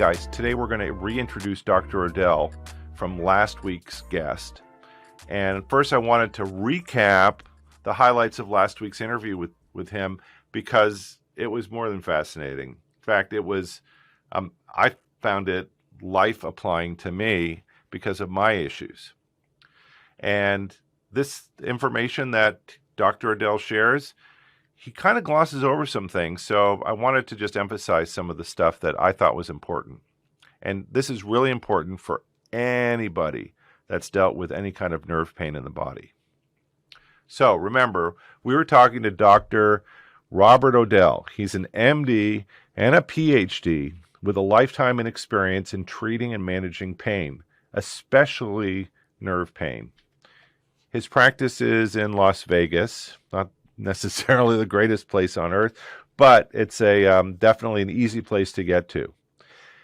guys, today we're going to reintroduce Dr. Odell from last week's guest. And first I wanted to recap the highlights of last week's interview with him because it was more than fascinating. In fact, it was, I found it life applying to me because of my issues. And this information that Dr. Odell shares, he kind of glosses over some things, so I wanted to just emphasize some of the stuff that I thought was important. And this is really important for anybody that's dealt with any kind of nerve pain in the body. So remember, we were talking to Dr. Robert Odell. He's an MD and a PhD with a lifetime in experience in treating and managing pain, especially nerve pain. His practice is in Las Vegas, not necessarily the greatest place on earth, but it's definitely an easy place to get to.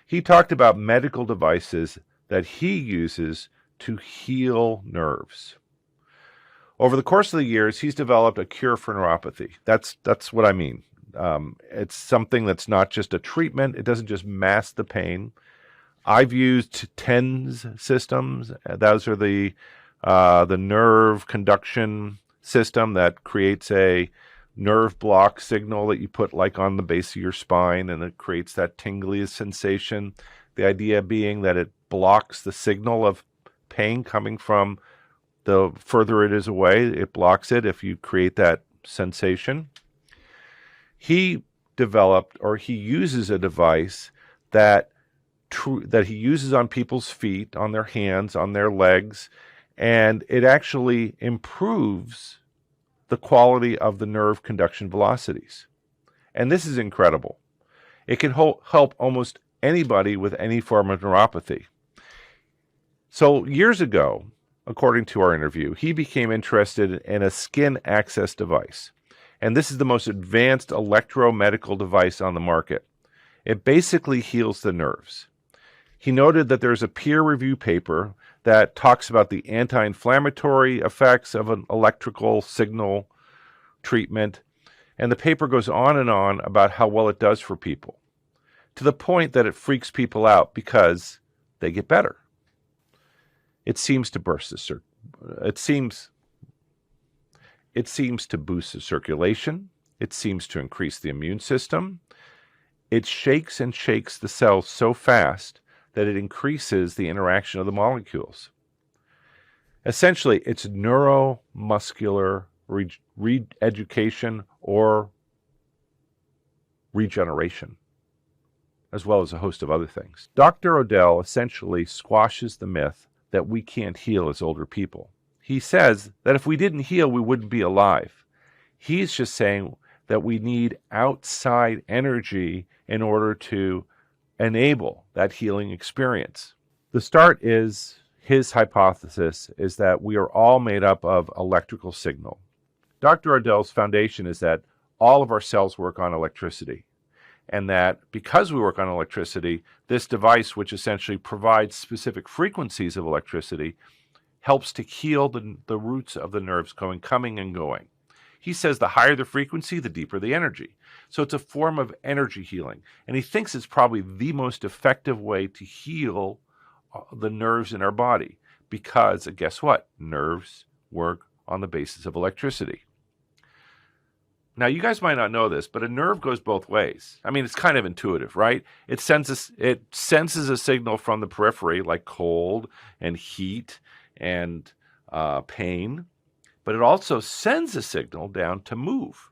He talked about medical devices that he uses to heal nerves. Over the course of the years, he's developed a cure for neuropathy. That's what I mean. It's something that's not just a treatment. It doesn't just mask the pain. I've used TENS systems. Those are the nerve conduction system that creates a nerve block signal that you put like on the base of your spine, and it creates that tingly sensation. The idea being that it blocks the signal of pain coming from the further it is away. It blocks it if you create that sensation. He developed, or he uses a device that he uses on people's feet, on their hands, on their legs, and it actually improves the quality of the nerve conduction velocities. And this is incredible. It can help almost anybody with any form of neuropathy. So years ago, according to our interview, he became interested in a skin access device. And this is the most advanced electromedical device on the market. It basically heals the nerves. He noted that there's a peer review paper that talks about the anti-inflammatory effects of an electrical signal treatment, and the paper goes on and on about how well it does for people, to the point that it freaks people out because they get better. It seems to boost the circulation. It seems to increase the immune system. It shakes and shakes the cells so fast that it increases the interaction of the molecules. Essentially, it's neuromuscular re-education or regeneration, as well as a host of other things. Dr. Odell essentially squashes the myth that we can't heal as older people. He says that if we didn't heal, we wouldn't be alive. He's just saying that we need outside energy in order to enable that healing experience. The start is, his hypothesis is that we are all made up of electrical signal. Dr. Odell's foundation is that all of our cells work on electricity, and that because we work on electricity, this device, which essentially provides specific frequencies of electricity, helps to heal the roots of the nerves coming and going. He says the higher the frequency, the deeper the energy. So it's a form of energy healing. And he thinks it's probably the most effective way to heal the nerves in our body because, guess what? Nerves work on the basis of electricity. Now, you guys might not know this, but a nerve goes both ways. I mean, it's kind of intuitive, right? It senses a signal from the periphery, like cold and heat and pain, but it also sends a signal down to move.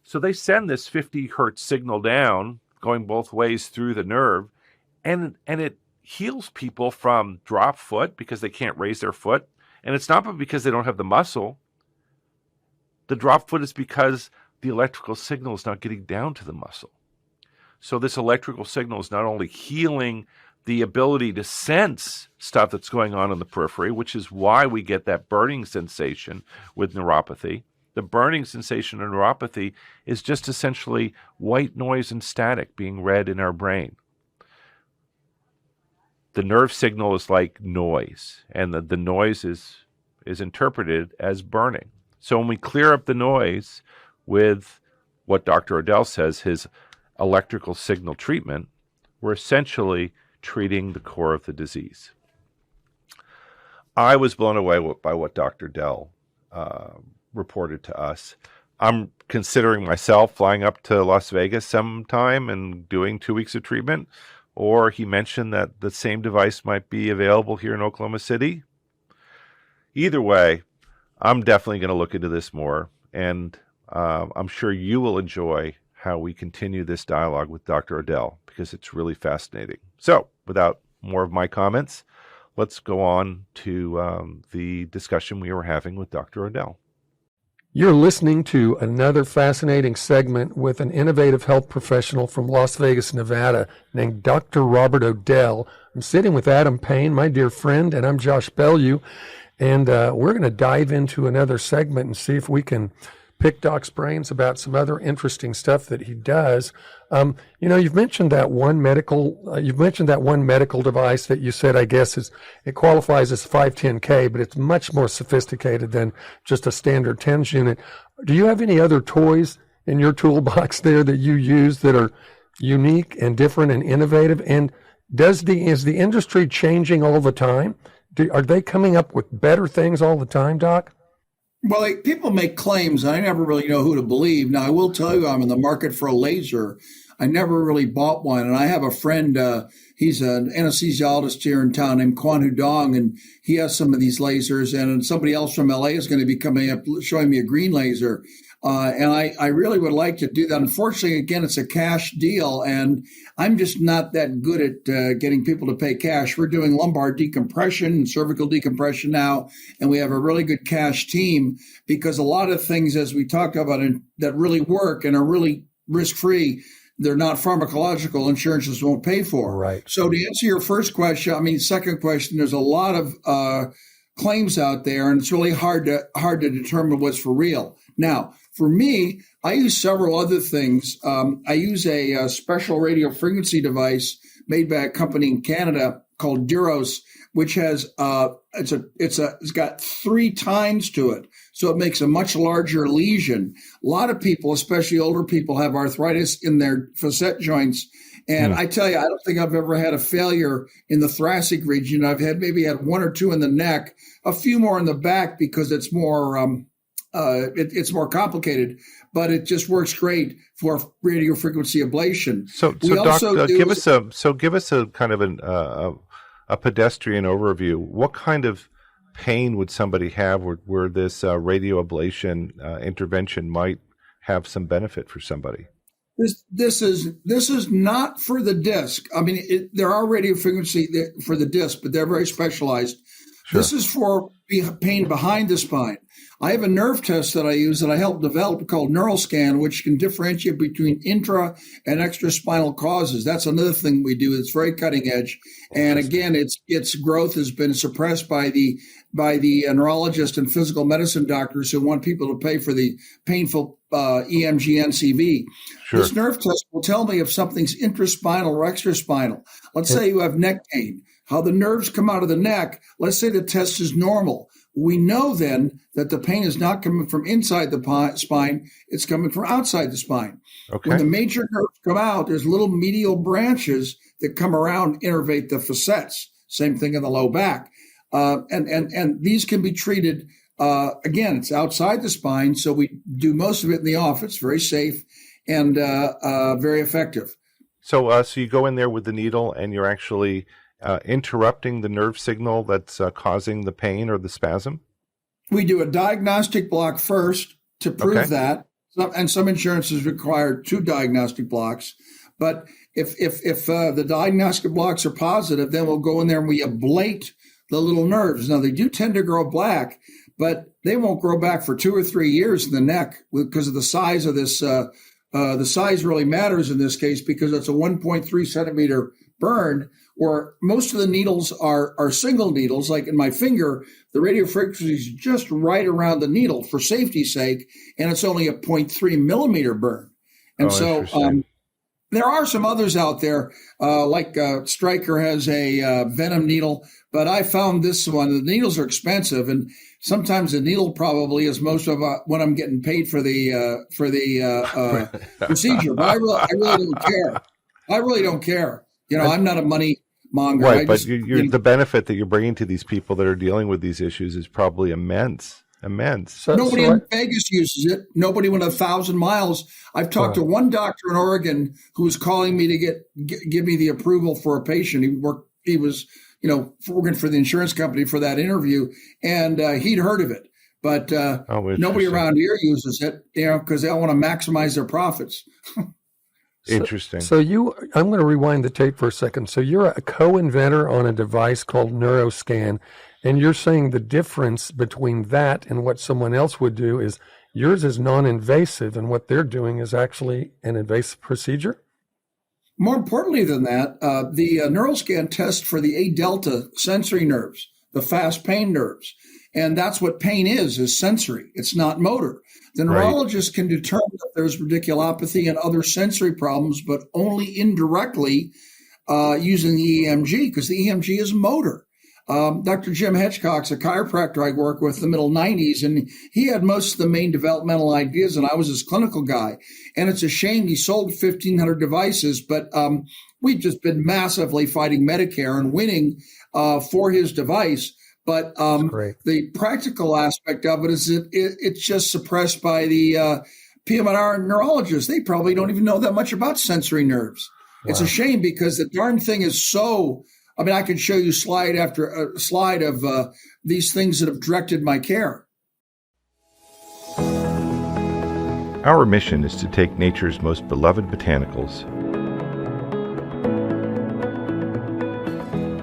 So they send this 50 hertz signal down, going both ways through the nerve, and it heals people from drop foot because they can't raise their foot. And it's not because they don't have the muscle. The drop foot is because the electrical signal is not getting down to the muscle. So this electrical signal is not only healing the ability to sense stuff that's going on in the periphery, which is why we get that burning sensation with neuropathy. The burning sensation in neuropathy is just essentially white noise and static being read in our brain. The nerve signal is like noise, and the noise is interpreted as burning. So when we clear up the noise with what Dr. Odell says, his electrical signal treatment, we're essentially treating the core of the disease. I was blown away by what Dr. Dell reported to us. I'm considering myself flying up to Las Vegas sometime and doing 2 weeks of treatment. Or he mentioned that the same device might be available here in Oklahoma City. Either way, I'm definitely going to look into this more. And I'm sure you will enjoy how we continue this dialogue with Dr. Odell, because it's really fascinating. So without more of my comments, let's go on to the discussion we were having with Dr. Odell. You're listening to another fascinating segment with an innovative health professional from Las Vegas, Nevada, named Dr. Robert Odell. I'm sitting with Adam Payne, my dear friend, and I'm Josh Bellew. And we're going to dive into another segment and see if we can pick Doc's brains about some other interesting stuff that he does. You've mentioned that one medical device that you said, I guess, it qualifies as 510K, but it's much more sophisticated than just a standard TENS unit. Do you have any other toys in your toolbox there that you use that are unique and different and innovative? And is the industry changing all the time? Are they coming up with better things all the time, Doc? Well, people make claims, and I never really know who to believe. Now, I will tell you, I'm in the market for a laser. I never really bought one, and I have a friend, he's an anesthesiologist here in town named Kwan Hudong, and he has some of these lasers, and somebody else from LA is going to be coming up showing me a green laser. And I really would like to do that. Unfortunately, again, it's a cash deal, and I'm just not that good at getting people to pay cash. We're doing lumbar decompression and cervical decompression now, and we have a really good cash team, because a lot of things, as we talked about, that really work and are really risk-free, they're not pharmacological, insurances won't pay for. Right. So to answer your first question, second question, there's a lot of claims out there, and it's really hard to determine what's for real. Now, for me, I use several other things. I use a special radio frequency device made by a company in Canada called Duros, which has it's got 3 tines to it, so it makes a much larger lesion. A lot of people, especially older people, have arthritis in their facet joints. And I tell you, I don't think I've ever had a failure in the thoracic region. I've maybe had 1 or 2 in the neck, a few more in the back because it's more it's more complicated, but it just works great for radio frequency ablation. So Doc, give us a kind of a pedestrian overview. What kind of pain would somebody have where this radio ablation intervention might have some benefit for somebody? This is not for the disc. There are radio frequency for the disc, but they're very specialized. Sure. This is for pain behind the spine. I have a nerve test that I use that I helped develop called NeuralScan, which can differentiate between intra and extraspinal causes. That's another thing we do. It's very cutting edge. And again, its growth has been suppressed by the neurologist and physical medicine doctors who want people to pay for the painful EMG NCV. Sure. This nerve test will tell me if something's intraspinal or extraspinal. Let's say you have neck pain, how the nerves come out of the neck. Let's say the test is normal. We know then that the pain is not coming from inside the spine, it's coming from outside the spine. Okay. When the major nerves come out, there's little medial branches that come around, innervate the facets. Same thing in the low back. And these can be treated, again, it's outside the spine, so we do most of it in the office, very safe and very effective. So you go in there with the needle and you're actually interrupting the nerve signal that's causing the pain or the spasm? We do a diagnostic block first to prove that, and some insurances require 2 diagnostic blocks. But if the diagnostic blocks are positive, then we'll go in there and we ablate the little nerves. Now, they do tend to grow back, but they won't grow back for 2 or 3 years in the neck because of the size of this. The size really matters in this case because it's a 1.3 centimeter burn, where most of the needles are single needles. Like in my finger, the radio frequency is just right around the needle for safety's sake, and it's only a 0.3 millimeter burn. And there are some others out there, like Stryker has a Venom needle, but I found this one. The needles are expensive, and sometimes the needle probably is most of what I'm getting paid for the procedure. But I really don't care. I really don't care. I'm not a money monger. Right, but the benefit that you're bringing to these people that are dealing with these issues is probably immense. Nobody in Vegas uses it. Nobody went 1,000 miles. I've talked to one doctor in Oregon who was calling me to give me the approval for a patient. He was working for the insurance company for that interview, and he'd heard of it. But nobody around here uses it, because they all want to maximize their profits. Interesting. I'm going to rewind the tape for a second. So you're a co-inventor on a device called NeuroScan, and you're saying the difference between that and what someone else would do is yours is non-invasive, and what they're doing is actually an invasive procedure? More importantly than that, the NeuroScan tests for the A delta sensory nerves, the fast pain nerves. And that's what pain is sensory. It's not motor. The neurologist can determine if there's radiculopathy and other sensory problems, but only indirectly using the EMG, because the EMG is motor. Dr. Jim Hitchcock's a chiropractor I worked with in the middle 90s, and he had most of the main developmental ideas, and I was his clinical guy. And it's a shame he sold 1,500 devices, but we've just been massively fighting Medicare and winning for his device. But the practical aspect of it is that it's just suppressed by the PM&R neurologists. They probably don't even know that much about sensory nerves. Wow. It's a shame because the darn thing is so... I can show you slide after slide of these things that have directed my care. Our mission is to take nature's most beloved botanicals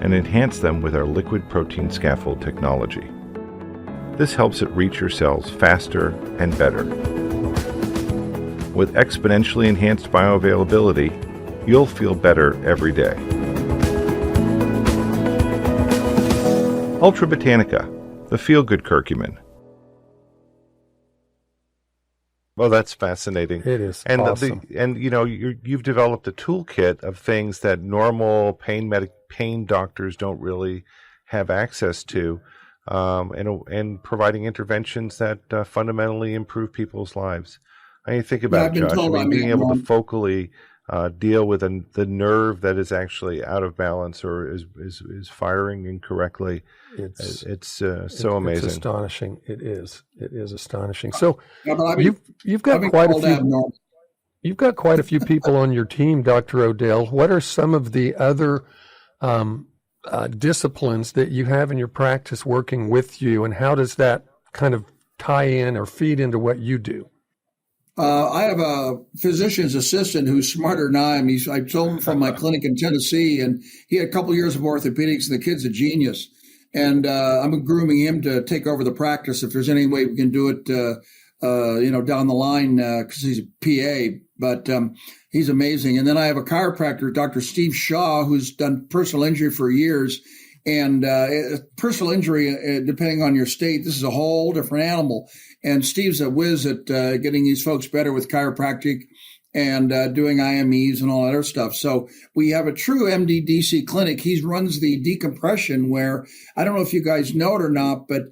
and enhance them with our liquid protein scaffold technology. This helps it reach your cells faster and better. With exponentially enhanced bioavailability, you'll feel better every day. Ultra Botanica, the feel-good curcumin. Well, that's fascinating. It is and awesome. You've developed a toolkit of things that normal pain doctors don't really have access to, and providing interventions that fundamentally improve people's lives. I mean, think about it, Josh. Being able to focally deal with the nerve that is actually out of balance or is firing incorrectly. It's so amazing. It's astonishing. It is astonishing. So you've got quite a few people on your team, Dr. O'Dell. What are some of the other disciplines that you have in your practice working with you, and how does that kind of tie in or feed into what you do? I have a physician's assistant who's smarter than I am. I told him from my clinic in Tennessee, and he had a couple years of orthopedics, and the kid's a genius. And I'm grooming him to take over the practice if there's any way we can do it, down the line, because he's a PA. But he's amazing. And then I have a chiropractor, Dr. Steve Shaw, who's done personal injury for years. And personal injury, depending on your state, this is a whole different animal. And Steve's a whiz at getting these folks better with chiropractic and doing IMEs and all that other stuff. So we have a true MDDC clinic. He runs the decompression where, I don't know if you guys know it or not, but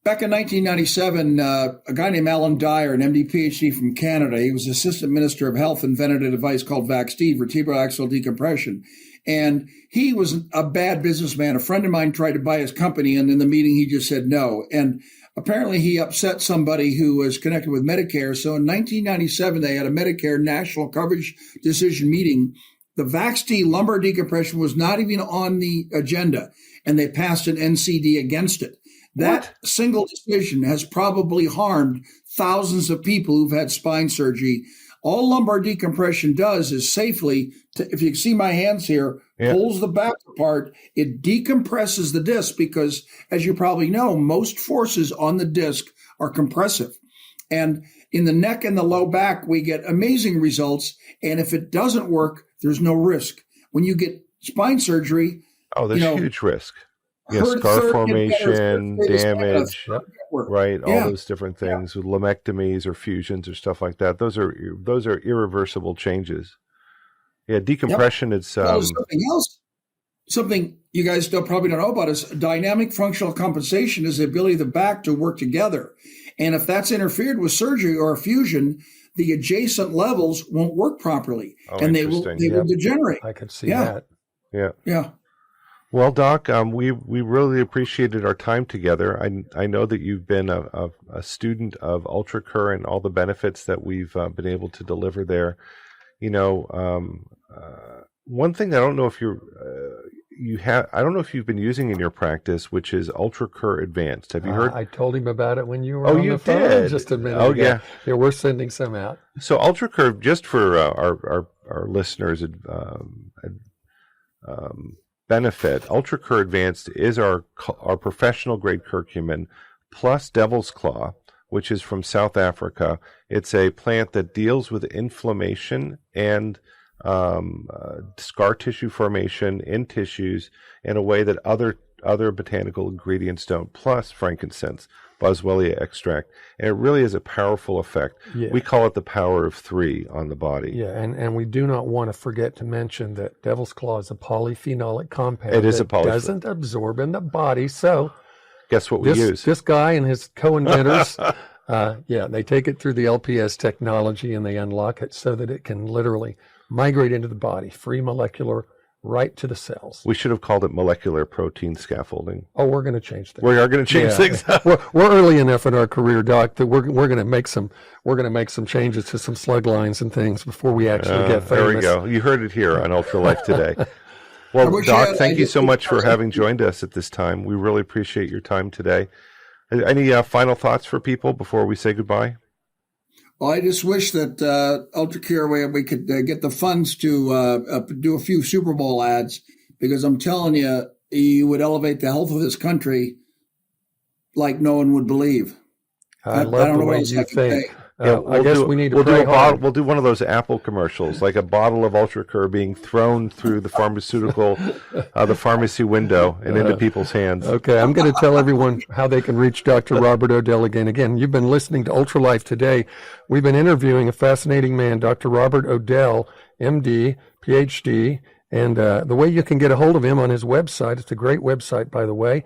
back in 1997, a guy named Alan Dyer, an MD PhD from Canada, he was Assistant Minister of Health, invented a device called VAX-D, vertebral axial decompression. And he was a bad businessman. A friend of mine tried to buy his company, and in the meeting, he just said no. And apparently, he upset somebody who was connected with Medicare. So in 1997, they had a Medicare national coverage decision meeting. The VAX-D lumbar decompression was not even on the agenda, and they passed an NCD against it. That single decision has probably harmed thousands of people who've had spine surgery. All lumbar decompression does is safely, if you see my hands here, pulls the back apart. It decompresses the disc because, as you probably know, most forces on the disc are compressive. And in the neck and the low back, we get amazing results. And if it doesn't work, there's no risk. When you get spine surgery, there's huge risk. Scar formation, damage, right? All those different things with lumpectomies or fusions or stuff like that. Those are irreversible changes. Yeah, decompression is something else. Something you guys probably don't know about is dynamic functional compensation is the ability of the back to work together. And if that's interfered with surgery or a fusion, the adjacent levels won't work properly, Oh, and they will degenerate. I could see that. Yeah. Well, Doc, we really appreciated our time together. I know that you've been a student of UltraCur and all the benefits that we've been able to deliver there. One thing I don't know if I don't know if you've been using in your practice, which is UltraCur Advanced. Have you heard? I told him about it when you were on the phone just a minute ago. Yeah, we're sending some out. So UltraCur, just for our listeners' benefit, UltraCur Advanced is our professional grade curcumin plus Devil's Claw, which is from South Africa. It's a plant that deals with inflammation and scar tissue formation in tissues in a way that other botanical ingredients don't, plus frankincense, boswellia extract. And it really is a powerful effect. Yeah. We call it the power of 3 on the body. Yeah, and we do not want to forget to mention that Devil's Claw is a polyphenolic compound. It is that doesn't absorb in the body. So guess what we use? This guy and his co-inventors, they take it through the LPS technology and they unlock it so that it can literally migrate into the body, free molecular, right to the cells. We should have called it molecular protein scaffolding. Oh, we're going to change things. We are going to change things. we're early enough in our career, Doc, that we're going to make some changes to some slug lines and things before we actually get famous. There we go. You heard it here on Ultra Life today. Well, Doc, thank you so much for having joined us at this time. We really appreciate your time today. Any final thoughts for people before we say goodbye? Well, I just wish that UltraCure, we could get the funds to do a few Super Bowl ads, because I'm telling you, you would elevate the health of this country like no one would believe. I love the way you think. I guess we need to we'll do one of those Apple commercials, like a bottle of UltraCur being thrown through the pharmacy window and into people's hands. Okay, I'm going to tell everyone how they can reach Dr. Robert Odell again. Again, you've been listening to Ultra Life today. We've been interviewing a fascinating man, Dr. Robert Odell, MD, PhD, and the way you can get a hold of him on his website, it's a great website, by the way,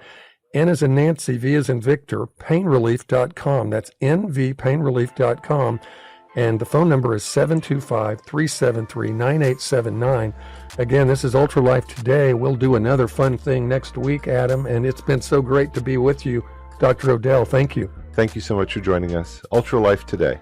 N as in Nancy, V as in Victor, painrelief.com. That's nvpainrelief.com. And the phone number is 725-373-9879. Again, this is Ultra Life Today. We'll do another fun thing next week, Adam. And it's been so great to be with you, Dr. Odell. Thank you. Thank you so much for joining us. Ultra Life Today.